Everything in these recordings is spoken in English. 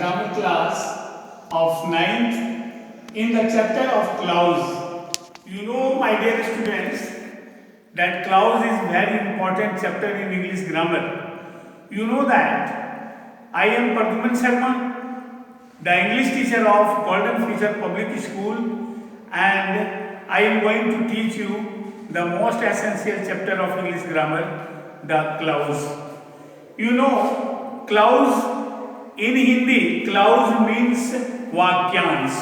grammar class of ninth in the chapter of clause. You know, my dear students, that clause is very important chapter in English grammar. You know that I am Pradyuman Sharma, the English teacher of Golden Future Public School, and I am going to teach you the most essential chapter of English grammar, the clause. You know, clause in Hindi, clause means vakyans.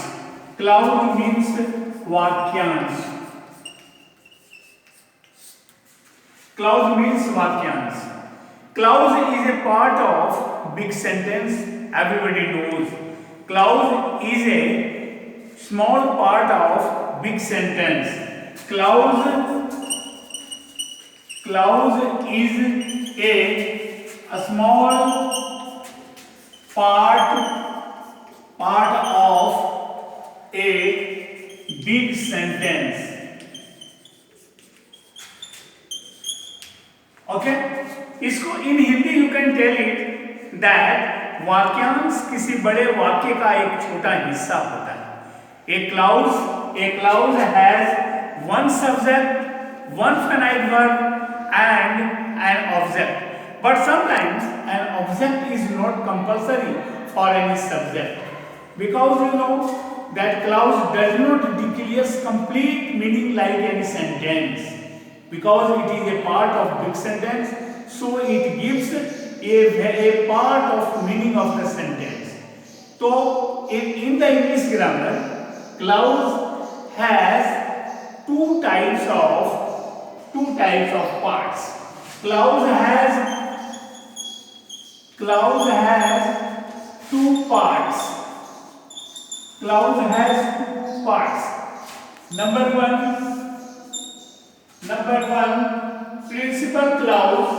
Clause means vakyans. Clause means vakyans. Clause is a part of big sentence, everybody knows. Clause is a small part of big sentence. Clause is a small part of a big sentence. Okay, इसको in Hindi you can tell it that वाक्यांश किसी बड़े वाक्य का एक छोटा हिस्सा होता है. A clause has one subject, one finite verb and an object, but sometimes an object is not compulsory for any subject, because you know that clause does not declare complete meaning like any sentence, because it is a part of big sentence, so it gives a part of meaning of the sentence. So in the English grammar, clause has two types of parts. Clause has two parts. Clause has two parts. Number one, principal clause.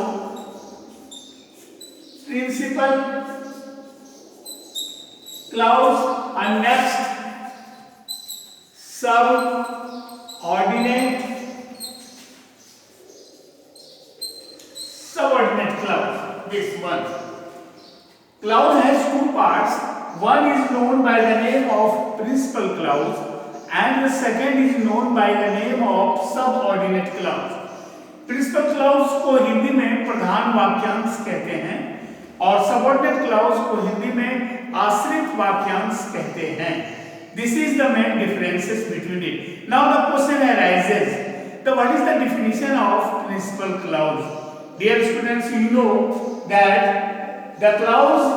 And next, subordinate clause. This one. Clause has two parts. One is known by the name of principal clause and the second is known by the name of subordinate clause. Principal clause को हिंदी में प्रधान वाक्यांश कहते हैं और subordinate clause को हिंदी में आश्रित वाक्यांश कहते हैं. This is the main differences between it. Now the question arises, what is the definition of principal clause? Dear students, you know that the clause,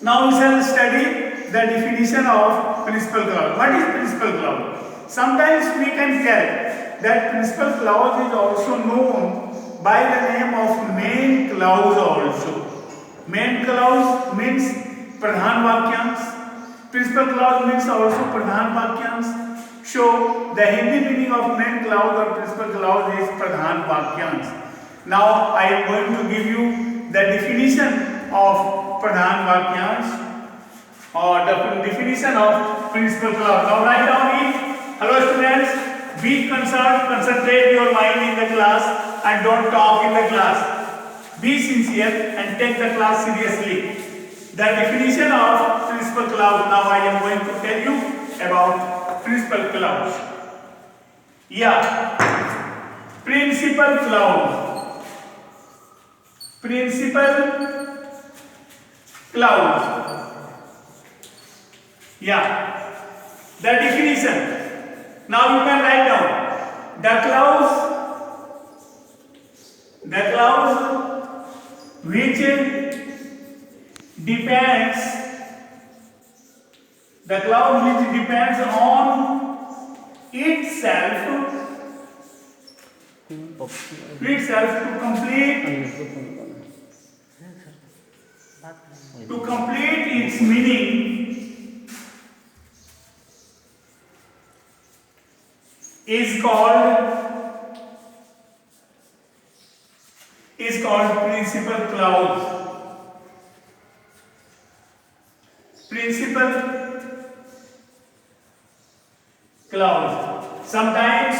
now we shall study the definition of principal clause. What is principal clause? Sometimes we can tell that principal clause is also known by the name of main clause also. Main clause means pradhan vakyans. Principal clause means also pradhan vakyans. So the Hindi meaning of main clause or principal clause is pradhan vakyans. Now I am going to give you the definition of pradhan vakyans or the definition of principal clause. Now write down it. Hello students, be concerned, concentrate your mind in the class and don't talk in the class. Be sincere and take the class seriously. The definition of principal clause. Now I am going to tell you about principal clause. Principal clause. The definition. Now you can write down the clause which depends on itself to complete its meaning is called principal clause. Principal clause. Sometimes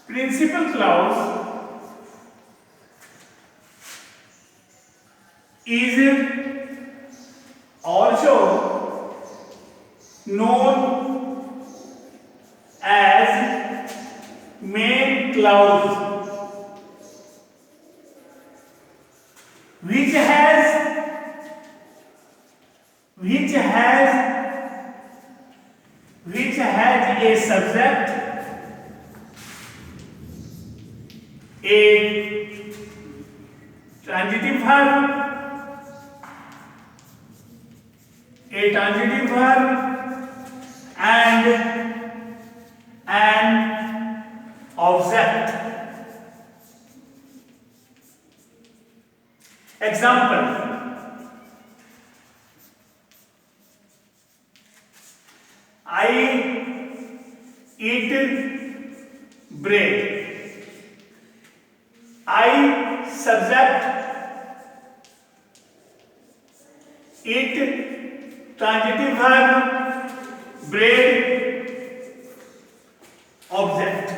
Principal clause is also known as main clause, which has a subject, a transitive verb, and an object. Example: I eat bread. I subject, eat transitive verb, bread object.